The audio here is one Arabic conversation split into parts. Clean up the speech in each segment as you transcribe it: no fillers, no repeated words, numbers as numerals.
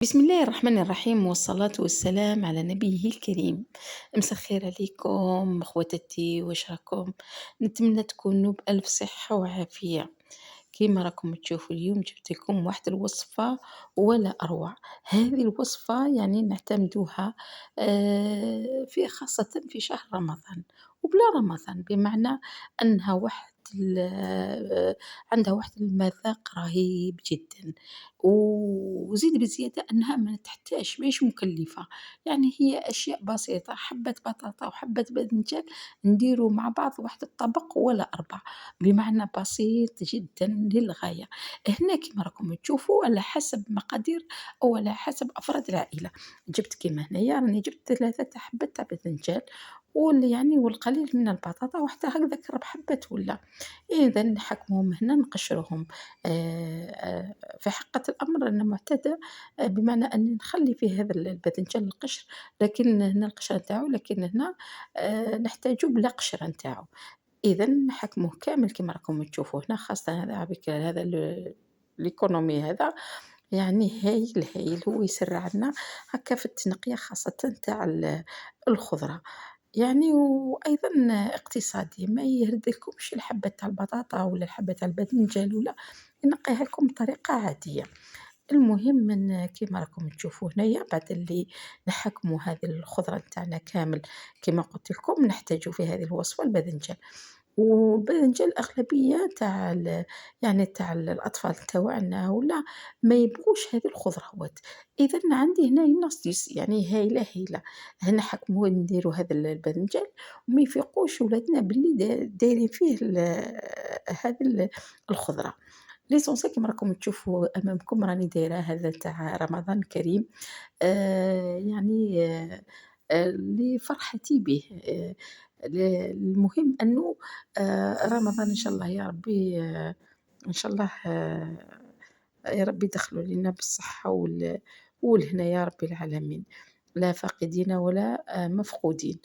بسم الله الرحمن الرحيم والصلاة والسلام على نبيه الكريم. مساء الخير عليكم خواتاتي، واش راكم؟ نتمنى تكونوا بألف صحة وعافية. كيما راكم تشوفوا اليوم جبت لكم واحد الوصفة ولا أروع. هذه الوصفة يعني نعتمدوها في خاصة في شهر رمضان وبلا رمضان، بمعنى أنها عندها واحد المذاق رهيب جدا، وزيد بزيادة أنها ما تحتاج ماهيش مكلفة. يعني هي أشياء بسيطة، حبة بطاطا وحبة باذنجان نديرو مع بعض واحد الطبق ولا أربعة، بمعنى بسيط جدًا للغاية. هنا كيما راكم تشوفوا على حسب مقادير أو على حسب أفراد العائلة. جبت كيما هنايا راني جبت 3 حبات تاع باذنجان يعني والقليل من البطاطا وحتى هكذاك 4 حبات ولا. إذا نحكمهم هنا نقشرهم. في حقيقة الأمر أنا معتادة، بمعنى أني نخلي فيه هذا الباذنجان القشر، لكن هنا القشرة نتاعو، لكن هنا نحتاجو بلا قشرة نتاعو. إذًا نحكموه كامل كيما راكم تشوفوا هنا، خاصة هذا على فكرة هذا الإيكونومي هذا، يعني هايل هايل، هو يسرع لنا هكا في التنقية خاصةً تاع الخضرة. يعني وأيضًا اقتصادي، ما يهردلكمش الحبة تاع البطاطا ولا الحبة تاع الباذنجان ولا، ينقيها لكم بطريقة عادية. المهم كيما راكم تشوفوا هنايا بعد اللي نحكموا هذه الخضرة نتاعنا كامل، كيما قلت لكم نحتاجوا في هذه الوصفة الباذنجان. والباذنجان الأغلبية تاع يعني تاع الأطفال تاوعنا ولا ما يبغوش هذه الخضروات. إذا عندي هنا نص يعني هايلة هايلة. هنا نحكموا نديروا هذا الباذنجان وما يفيقوش ولادنا باللي دايرين فيه هذه الخضرة. l'essentiel كيما راكم تشوفوا أمامكم راني دايرة هذا تاع رمضان الكريم، يعني لفرحتي به. ل المهم أنه رمضان إن شاء الله يا ربي، إن شاء الله يا ربي يدخّله لينا بالصحة والهنا يا رب العالمين، لا فاقدين ولا مفقودين.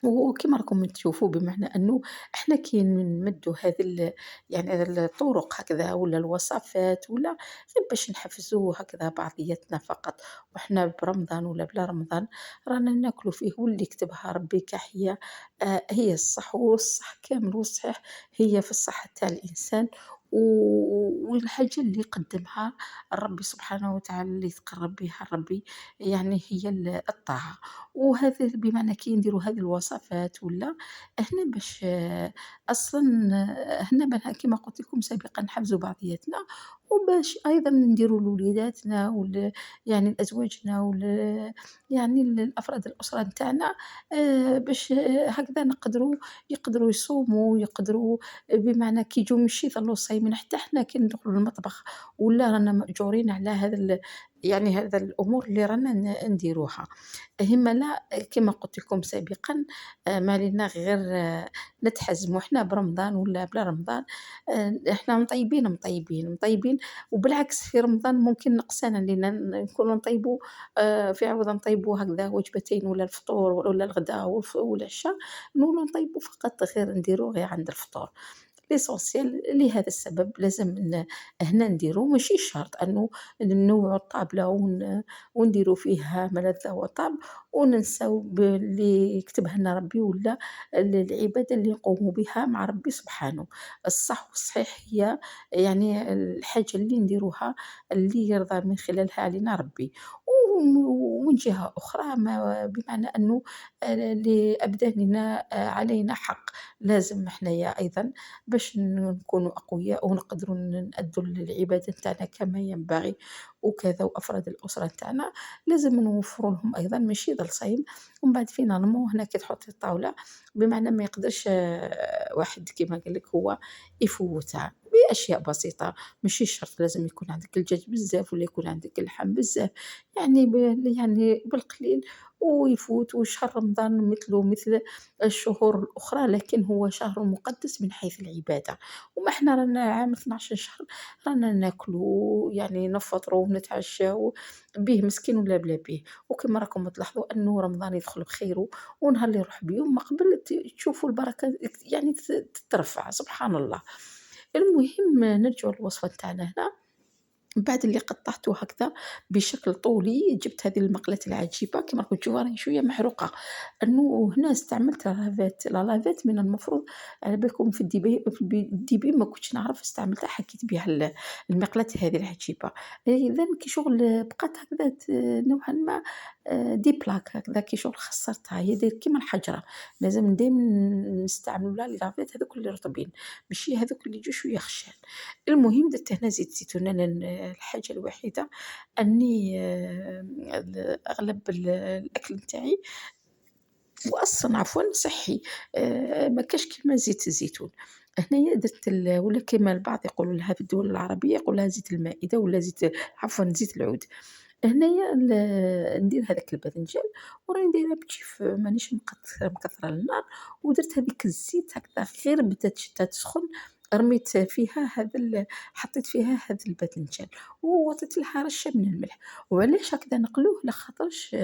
وكيما راكم تشوفوا بمعنى أنه إحنا كي نمدّوا هذه يعني هذا الطرق هكذا ولا الوصفات ولا غير باش نحفزوا هكذا بعضياتنا فقط، وإحنا برمضان ولا بلا رمضان رانا ناكلوا فيه، واللي كتبها ربي كحية هي الصح، والصح كامل والصحيح هي في الصحة تاع الإنسان. والحاجة اللي قدّمها الربي سبحانه وتعالى اللي يتقرّب بها الربي يعني هي الطاعة. وهذا بمعنى كي نديروا هذه الوصفات ولا هنا باش أصلًا هنا كيما قُلت لكم سابقًا نحفزوا بعضياتنا، وباش أيضًا نديروا لوليداتنا يعني لأزواجنا يعني لأفراد الأسرة نتاعنا، باش هكذا يقدروا يصوموا، يقدروا بمعنى كي يجوا مش يظلوا صايمين، حتى حنا كي ندخلوا للمطبخ ولا رانا مأجورين على هذا يعني هذا الأمور اللي رانا نديروها. هِمّة لا كما قُلت لكم سابقًا، ما علينا غير نتحزموا إحنا برمضان ولا بلا رمضان. إحنا مطيبين، مطيبين، مطيبين. وبالعكس في رمضان ممكن نقصانا لينا نكونوا نطيبوا، في عوض نطيبوا هكذا وجبتين ولا الفطور ولا الغدا والعشا، نولوا نطيبوا فقط غير نديروا غير عند الفطور. l'essentiel لهذا السبب لازم هنا نديرو ماشي شرط أنه ننوّعوا الطابلة ونديروا فيها مَلذ وطَّعْم وننساو باللي كتبها لنا ربي ولا العبادة اللي نقوموا بها مع ربي سبحانه. الصح والصحيح هي يعني الحاجة اللي نديروها اللي يرضى من خلالها علينا ربي. ومن جهة أخرى بمعنى أنه لأبداننا علينا حق، لازم حنايا أيضًا باش نكونوا أقوياء ونقدروا نأدّوا العبادة نتاعنا كما ينبغي وكذا، وأفراد الأسرة نتاعنا لازم نوفّروا لهم أيضًا ماشي يضل صايم ومن بعد فينالمون هنا كي تحطي الطاولة، بمعنى ما يقدرش واحد كيما قال لك هو يفوّتها بأشياء بسيطة. ماشي شرط لازم يكون عندك الدجاج بزاف ولا يكون عندك اللحم بزاف، يعني يعني بالقليل ويفوت. وشهر رمضان مثله مثل الشهور الأخرى، لكن هو شهر مقدس من حيث العبادة. وما إحنا رانا عام 12 شهر رانا ناكلوا يعني نفطروا ونتعشاو بيه مسكين ولا بلا بيه. وكما راكم تلاحظوا أنه رمضان يدخل بخير، ونهار اللي يروح بيوم ما قبل تشوفوا البركة يعني تترفع سبحان الله. المهم نرجعوا للوصفة نتاعنا هنا. من بعد اللي قطعته هكذا بشكل طولي، جبت هذه المقلة العجيبة كما راكم تشوفوها راهي شوية محروقة، أنه هنا استعملت لافيت من المفروض على بالكم في الديبي ما كنتش نعرف استعملتها حكيت بها المقلاة هذه العجيبة، إذًا كي شغل بقات هكذا نوعًا ما دي بلاك هكذا كي شغل خسرتها هي كيما الحجرة، لازم دايمًا نستعملوا لي لافيت هاذوك اللي رطبين، ماشي هاذوك اللي يجوا شوية خشان. المهم درت هنا زيت زيتون، أنا الحاجة الوحيدة أني أغلب الأكل نتاعي وأصلًا عفوًا صحّي، ما كاش كيما زيت الزيتون، هنايا درت ولا كيما البعض يقولوا لها في الدول العربية يقولوا لها زيت المائدة ولا عفوًا زيت العود، هنايا ندير هذاك الباذنجان وراني دايراه بكيف مانيش مكثرة النار، ودرت هاذيك الزيت هكذا غير بدات شتا تسخن، رميت فيها حطيت فيها هذا الباذنجان وعطيت لها رشة من الملح، وعلاش هكذا نقلوه لخاطرش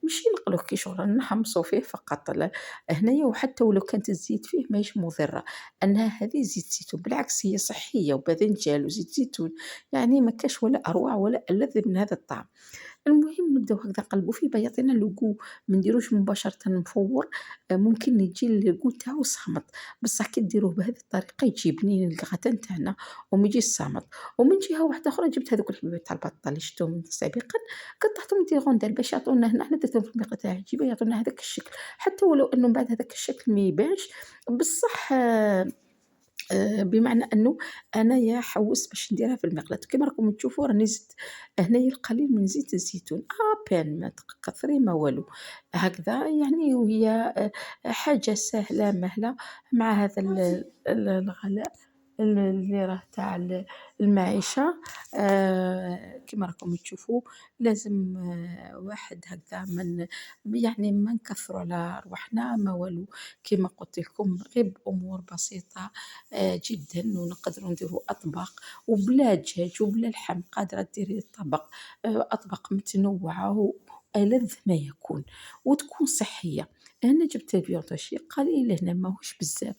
ماشي نقلوه كي شغل نحمصو فيه فقط لا، هنايا وحتى ولو كانت الزيت فيه ماهيش مضرة، أنها هذه زيت زيتون بالعكس هي صحية وباذنجان وزيت زيتون، يعني ما كاش ولا أروع ولا ألذ من هذا الطعم. المهم نبداو هكذا نقلبوا فيه باه يعطينا الgoût ما نديروش مباشرة مفور، ممكن يجي الgoût تاعو صامت، بصح كي ديروه بهذه الطريقة يجي بنين الغدا تاعنا وما يجيش صامت. ومن جهة واحدة أخرى جبت هاذوك الحبيبات تاع البطة اللي شفتهم سابقًا قطعتهم دي غوندال باش يعطونا هنا حنا درتهم في المقلاة العجيبة يعطونا هذاك الشكل، حتى ولو إنه من بعد هذاك الشكل ما يبانش، بصح بمعنى أنه أنايا حوّست باش نديرها في المقلاة، كيما راكم تشوفوا راني زدت هنايا القليل من زيت الزيتون بين ما تكثري ما والو، هكذا يعني وهي حاجة سهلة مهلة مع هذا الغلاء اللي راه تاع المعيشة، كيما راكم تشوفوا لازم واحد هكذا يعني ما نكثروا على رواحنا ما والو، كيما قُلت لكم غير بأمور بسيطة جدًا ونقدروا نديروا أطباق وبلا دجاج وبلا لحم، قادرة ديري طبق أطباق متنوعة وألذ ما يكون وتكون صحية. أنا جبت الviande hachée قليل هنا ماهوش بزاف،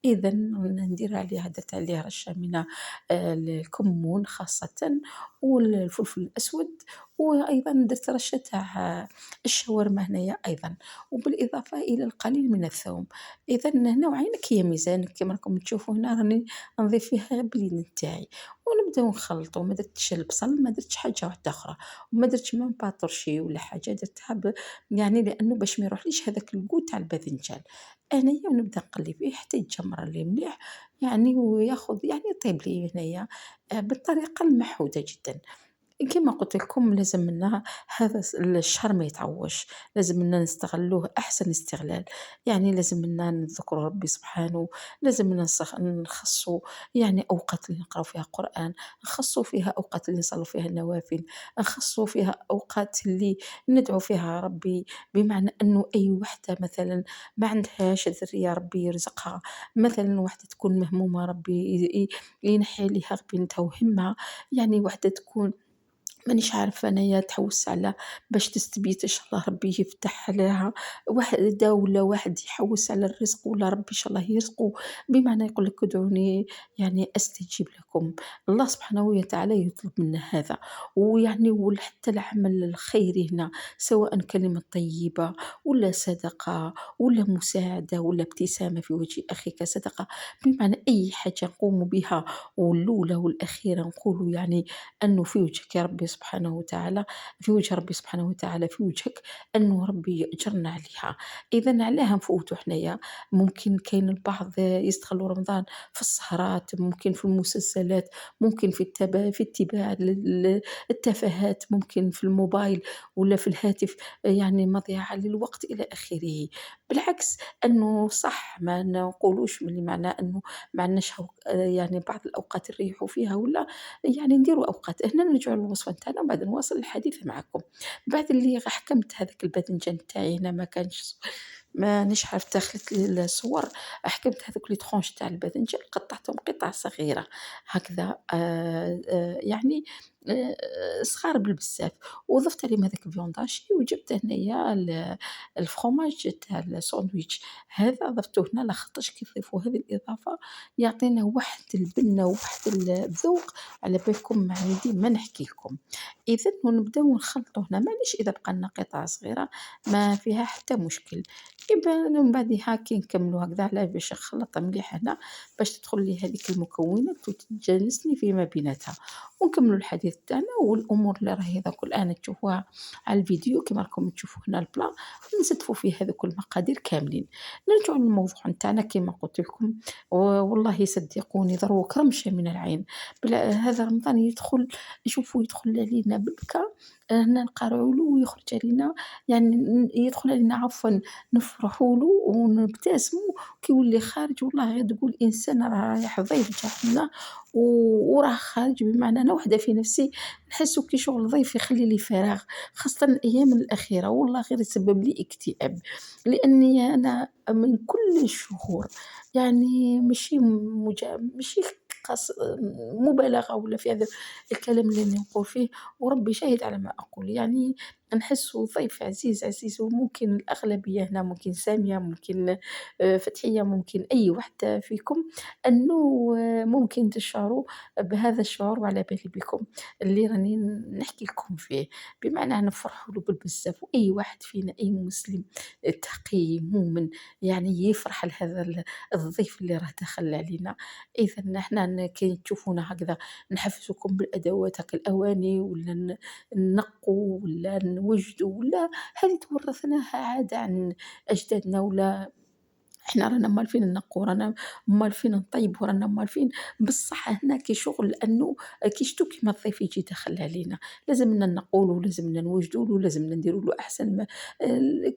إذًا ندير عليها درت عليه رشة من الكمون خاصةً والفلفل الأسود، وأيضًا درت رشة تاع الشاورما هنايا أيضًا، وبالإضافة إلى القليل من الثوم. إذًا هنا وعينك هي ميزانك كيما راكم تشوفوا هنا راني نضيف فيها غير باليد نتاعي، ونبداو نخلطوا ما درتش البصل ما درتش حاجة واحدة أخرى، وما درتش même pas طرشي ولا حاجة درتها يعني لأنه باش ما يروحليش هذاك الgoût تاع الباذنجان، أنايا ونبدا نقلي فيه حتى يتجمر لي مليح يعني وياخذ يعني يطيب لي هنايا بالطريقة المحودة جدًا. كما قلت لكم لازم لنا هذا الشهر ما يتعوضش، لازم لنا نستغلوه أحسن استغلال، يعني لازم لنا نذكروا ربي سبحانه، لازم لنا نخصوا يعني أوقات اللي نقراو فيها قرآن، نخصوا فيها أوقات اللي نصلوا فيها النوافل، نخصوا فيها أوقات اللي ندعو فيها ربي، بمعنى أنه أي وحدة مثلًا ما عندهاش ذرية ربي يرزقها، مثلًا وحدة تكون مهمومة ربي ينحي عليها بنتها وهمها، يعني وحدة تكون مانيش عارفة أنايا تحوس على باش تستبيت إن شاء الله ربي يفتح عليها وحدة ولا واحد يحوس على الرزق ولا ربي إن شاء الله يرزقه، بمعنى يقول لك ادعوني يعني أستجب لكم، الله سبحانه وتعالى يطلب منا هذا، ويعني حتى العمل الخيري هنا سواء كلمة طيبة ولا صدقة ولا مساعدة ولا ابتسامة في وجه أخيك صدقة، بمعنى أي حاجة نقوم بها والأولى والأخيرة نقولوا يعني أنه في وجهك يا ربي سبحانه وتعالى في وجه ربي سبحانه وتعالى في وجهك أنه ربي يأجرنا عليها، إذا علاه نفوتوا حنايا ممكن كاين البعض يستغلوا رمضان في السهرات ممكن في المسلسلات ممكن في اتباع التفاهات ممكن في الموبايل ولا في الهاتف يعني مضيعة للوقت إلى آخره، بالعكس أنه صح ما نقولوش ملي معناه أنه ما عندناش يعني بعض الأوقات نريحوا فيها ولا يعني نديروا أوقات، هنا نرجعوا للوصفة نتاعنا وبعد نواصل الحديث معاكم. بعد اللي حكمت هذاك الباذنجان تاعي هنا ما كانش مانيش عرفت خليت لي الصور، حكمت هاذوك لي ترونش تاع الباذنجان قطعتهم قطع صغيرة هكذا يعني صغار بالبزاف، وضفت عليهم هذاك الviande hachée وجبت هنايا الفرomاج تاع الساندويتش، هذا ضفته هنا لاخاطرش كي تضيفوا هذه الإضافة يعطينا واحد البنة وواحد الذوق على بالكم عندي ما نحكي لكم. إذًا ونبداو نخلطوا هنا، معليش إذا بقى لنا قطع صغيرة ما فيها حتى مشكل، من بعديها كي نكملوا هكذا علاه باش نخلط مليح هنا باش تدخل لي هذيك المكونات وتتجانسني فيما بيناتها، ونكملوا الحديث تاعنا والأمور اللي راهي دوك الآن تشوفوها على الفيديو كيما راكم تشوفوا هنا البلا، نستفوا فيه هذوك المقادير كاملين. نرجعوا للموضوع نتاعنا كيما قلت لكم، والله صدقوني ضروك رمشة من العين، هذا رمضان يدخل شوفوا يدخل علينا بالبكا، هنا نقارعوا له ويخرج علينا يعني يدخل علينا عفوا نفرحوا له ونبتسموا كي يولي خارج والله غير تقول إنسان راه رايح ضيف جا عندنا وراه خارج، بمعنى أنا وحدة في نفسي نحسّه كي شغل ضيف يخلي لي فراغ، خاصةً الأيام الأخيرة والله غير يسبب لي اكتئاب، لأني أنا من كل الشهور يعني ماشي مبالغة ولا في هذا الكلام اللي راني نقول فيه، وربي شاهد على ما أقول، يعني نحسّه ضيف عزيز، عزيز وممكن الأغلبية هنا ممكن سامية، ممكن فتحية، ممكن أي وحدة فيكم أنه ممكن تشعروا بهذا الشعور وعلى بالي بكم اللي راني نحكي لكم فيه، بمعنى نفرحوا له بالبزاف وأي واحد فينا أي مسلم تقي مؤمن يعني يفرح لهذا الضيف اللي راه دخل علينا. إذا إحنا كي تشوفونا هكذا نحفزوكم بالأدوات هاك الأواني ولا نقوا ولا نوجدوا ولا هذه تورثناها عادة عن أجدادنا ولا إحنا رانا مالفين ننقّوا، رانا مالفين نطيبوا، رانا مالفين بصح هنا كي شغل لأنه كي شتو كيما الضيف يجي داخل علينا، لازمنا نقوا له، لازمنا نوجدوا له، لازمنا نديروا له أحسن ما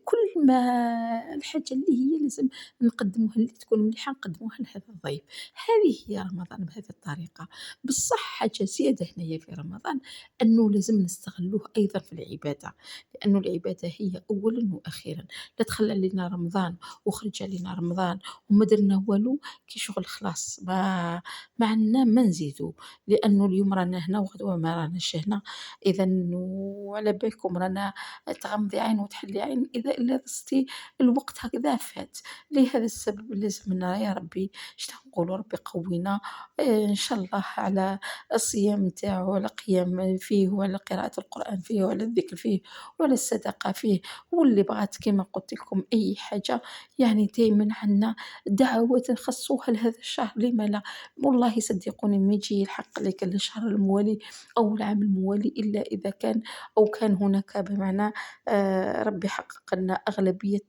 كل ما الحاجة اللي هي لازم نقدموها اللي تكون مليحة نقدموها لهذا الضيف، هذه هي رمضان بهذه الطريقة. بصح حاجة زيادة هنايا في رمضان أنه لازم نستغلوه أيضًا في العبادة، لأنه العبادة هي أولًا وأخيرًا، لا دخل علينا رمضان وخرج علينا رمضان وما درنا والو كي شغل خلاص ما عندنا ما نزيدو، لأنه اليوم رانا هنا وغدوة ما راناش هنا، إذا وعلى بالكم رانا تغمضي عين وتحلي عين إذا إلا ضستي الوقت هكذا فات، لهذا السبب لازمنا يا ربي شتا نقولوا ربي قوينا إن شاء الله على الصيام نتاعو، على قيام فيه وعلى قراءة القرآن فيه وعلى الذكر فيه وعلى الصدقة فيه، واللي بغات كيما قلت لكم أي حاجة يعني دايمًا عندنا دعوات نخصوها لهذا الشهر لِمَ لا، والله صدقوني ما يجي يلحق عليك الشهر الموالي أو العام الموالي إلا إذا كان أو كان هناك بمعنى ربي يحقق لنا أغلبية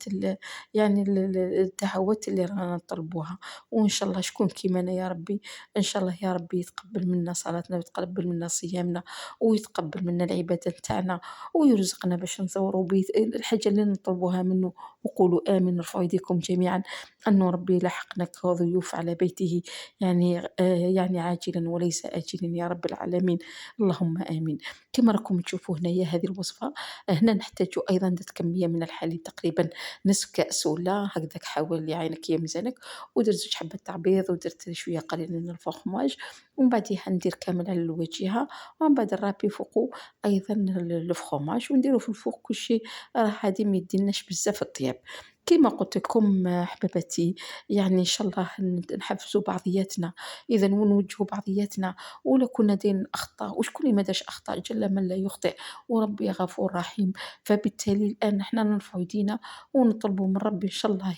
يعني الدعوات اللي رانا نطلبوها، وإن شاء الله شكون كيمانا يا ربي، إن شاء الله يا ربي يتقبل منا صلاتنا ويتقبل منا صيامنا ويتقبل منا العبادة نتاعنا ويرزقنا باش نزوروا الحاجة اللي نطلبوها منه وقولوا آمين ارفعوا أيديكم جميعًا أنه ربي يلحقنا كضيوف على بيته يعني يعني عاجلًا وليس آجلًا يا رب العالمين، اللهم آمين. كما راكم تشوفوا هنايا هذه الوصفة هنا نحتاج أيضًا درت كمية من الحليب تقريبًا نصف كأس ولا هكذاك حاول يعينك يا ميزانك، ودرت 2 حبات تاع بيض ودرت شوية قليل من الفرماج، ومن بعديها ندير كامل على الواجهة، ومن بعد نرابي فوقه أيضًا الفرماج ونديرو في الفوق كل شي راه هادي ما يديناش بزاف الطياب. كيما قلت لكم حباباتي يعني إن شاء الله نحفزوا بعضياتنا، إذا ونوجهوا بعضياتنا، ولا كنا دايرين أخطاء وشكون اللي ما دارش أخطاء جل من لا يخطئ وربي غفور رحيم، فبالتالي الآن حنا نرفعوا يدينا ونطلبوا من ربي إن شاء الله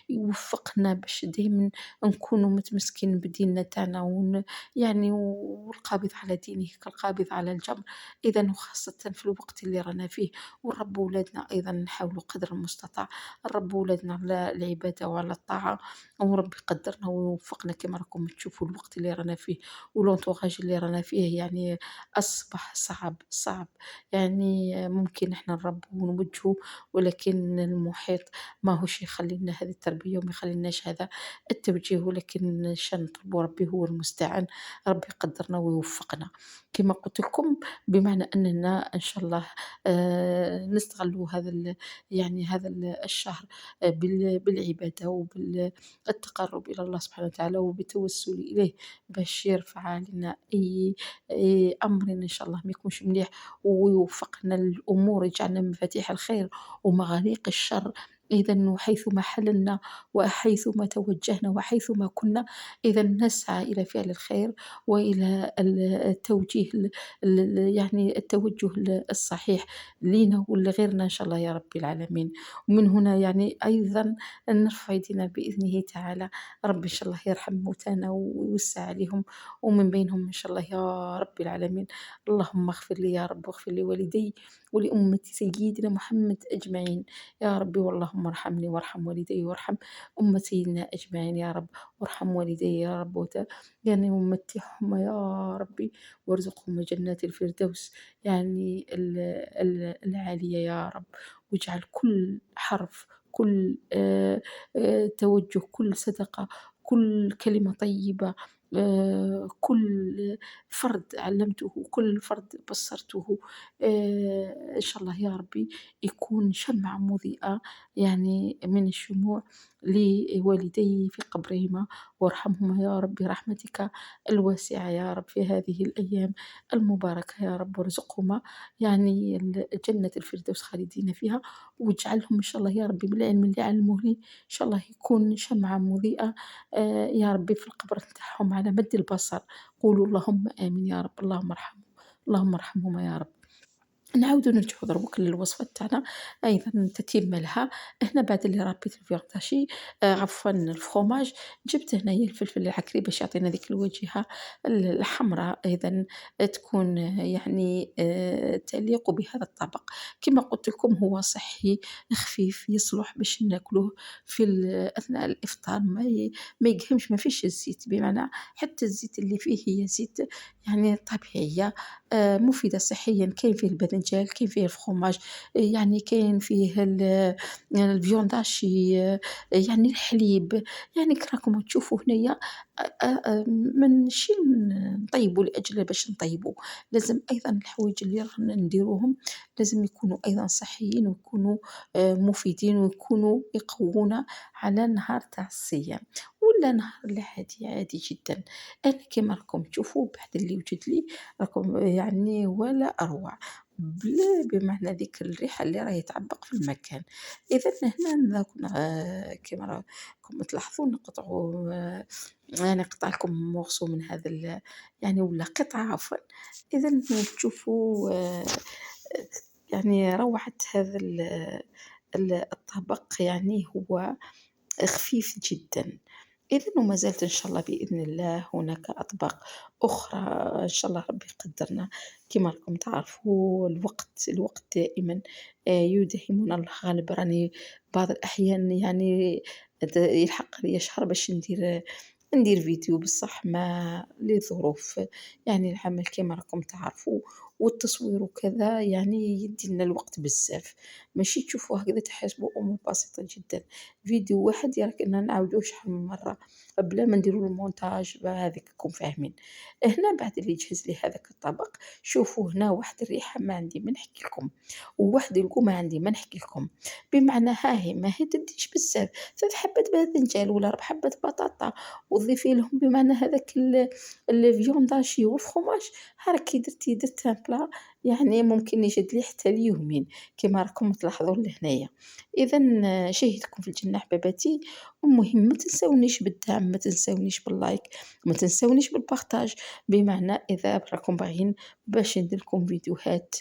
يوفقنا باش دايمًا نكونوا متمسكين بديننا تاعنا يعني والقابض على دينه كالقابض على الجمر، إذا وخاصةً في الوقت اللي رانا فيه، ونربوا ولادنا أيضًا نحاولوا قدر المستطاع نربوا ولادنا على العبادة وعلى الطاعة، وربي يقدرنا ويوفقنا كما راكم تشوفوا الوقت اللي رانا فيه والentourage اللي رانا فيه يعني أصبح صعب، صعب، يعني ممكن إحنا نربوا ونوجهوا ولكن المحيط ماهوش يخلي لنا هذه التربية وما يخليلناش هذا التوجيه، ولكن شان نطلبوا ربي هو المستعان، ربي يقدرنا ويوفقنا. كما قلت لكم بمعنى أننا إن شاء الله نستغلوا هذا يعني هذا الشهر بالعبادة التقرب إلى الله سبحانه وتعالى وبالتوسل إليه باش يرفع علينا أي أمر إن شاء الله ما يكونش مليح، ويوفقنا للأمور، يجعلنا مفاتيح الخير ومغاليق الشر. إذا حيثما حللنا وحيثما توجهنا وحيثما كنا، إذا نسعى إلى فعل الخير وإلى التوجيه يعني التوجه الصحيح لينا ولغيرنا إن شاء الله يا رب العالمين. ومن هنا يعني أيضا نرفع يدينا بإذنه تعالى، رب إن شاء الله يرحم موتانا ويوسع عليهم، ومن بينهم إن شاء الله يا رب العالمين. اللهم اغفر لي يا رب، واغفر لوالدي ولأمة سيدنا محمد أجمعين يا ربي. واللهم ارحمني وارحم والدي وارحم أمة سيدنا أجمعين يا رب، وارحم والدي يا رب يعني ومتعهم يا ربي، وارزقهم جنات الفردوس يعني العالية يا رب. واجعل كل حرف، كل توجه، كل صدقة، كل كلمة طيبة، كل فرد علمته، كل فرد بصرته، إن شاء الله يا ربي يكون شمعة مضيئة يعني من الشموع لوالدي في قبرهما، وارحمهما يا رب برحمتك الواسعة يا رب في هذه الأيام المباركة يا رب، وارزقهما يعني جنة الفردوس خالدين فيها، واجعلهم إن شاء الله يا ربي بالعلم اللي علموه لي إن شاء الله يكون شمعة مضيئة يا ربي في القبر نتاعهم على مد البصر. قولوا اللهم آمين يا رب. اللهم ارحمهم، اللهم ارحمهما يا رب. نعاودو نرجعو دروك للوصفة تاعنا أيضا تتمة لها. هنا بعد اللي ربيت الفيغتاشي عفوا الفخوماج، جبت هنايا الفلفل العكري باش يعطينا ذيك الواجهة الحمراء، أيضا تكون يعني تليق بهذا الطبق. كما قلت لكم هو صحي خفيف يصلح باش ناكلوه في أثناء الإفطار، ما يقهمش، ما فيش الزيت، بمعنى حتى الزيت اللي فيه هي زيت يعني طبيعية مفيدة صحيًا. كاين فيه الباذنجان، كاين فيه الفخوماج، يعني كاين فيه الviande hachée، يعني الحليب، يعني كي راكم تشوفوا هنايا ماشي نطيبوا لأجل باش نطيبوا، لازم أيضًا الحوايج اللي رانا نديروهم لازم يكونوا أيضًا صحيين، ويكونوا مفيدين، ويكونوا يقوونا على نهار تاع الصيام، ولا نهار العادي عادي جدًا. أنا كيما راكم تشوفوا بعد اللي وجد لي راكم يعني ولا أروع، بمعنى ذيك الريحة اللي راهي تعبق في المكان. إذا هنا كيما راكم تلاحظوا نقطعوا يعني نقطع لكم morceau من هذا يعني ولا قطعة عفوا. إذا تشوفوا يعني روعة هذا الطبق يعني هو خفيف جدًا. إذًا وما زالت إن شاء الله بإذن الله هناك أطباق أخرى إن شاء الله ربي يقدرنا. كما راكم تعرفوا الوقت دائمًا يداهمنا الغالب. راني بعض الأحيان يعني يلحق ليا شهر باش ندير فيديو، بصح ما لظروف يعني العمل كما راكم تعرفوا، والتصوير وكذا يعني يدي لنا الوقت بزاف، ماشي تشوفوا هكذا تحسبوا أمور بسيطة جدًا. فيديو واحد يراك إننا نعاودوه شحال من مرة بلا ما نديرو المونتاج هاذيك راكم فاهمين. هنا بعد اللي يجهز لي هذاك الطبق، شوفوا هنا واحد الريحة ما عندي ما نحكي لكم، وواحد القومة عندي ما نحكي لكم، بمعنى ها هي ما هي تديش بزاف، 3 حبات باذنجان ولا 4 حبات بطاطا، وتضيفي لهم بمعنى هذاك الviande hachée والفرomاج، ها راكي درت ان بلا يعني ممكن يشد لي حتى ليومين كيما راكم تلاحظوا لهنايا. إذًا شاهدكم في الجنة حباباتي، والمهم ما تنساونيش بالدعم، ما تنساونيش باللايك، ما تنساونيش بالبارطاج، بمعنى إذا راكم باغيين باش ندير لكم فيديوهات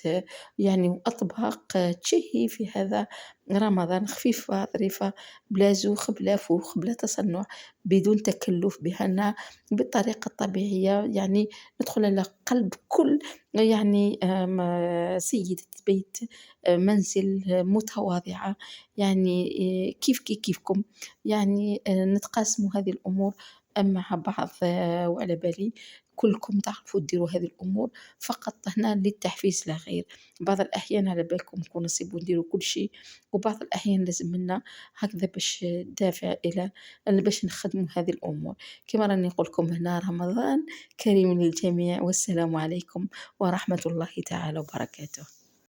يعني وأطباق تشهي في هذا رمضان، خفيفة ظريفة، بلا زوخ بلا فوخ بلا تصنع، بدون تكلف، بأن بالطريقة الطبيعية يعني ندخل على قلب كل يعني سيدة بيت، منزل، متواضعة، يعني كيفكم، يعني نتقاسموا هذه الأمور مع بعض، وعلى بالي كلكم تعرفوا ديروا هذه الأمور فقط هنا للتحفيز لا غير. بعض الأحيان على بالكم نكون نصيبوا نديروا كل شيء، وبعض الأحيان لازم منا هكذا باش دافع إلى باش نخدموا هذه الأمور. كما راني نقول لكم هنا رمضان كريم للجميع، والسلام عليكم ورحمة الله تعالى وبركاته.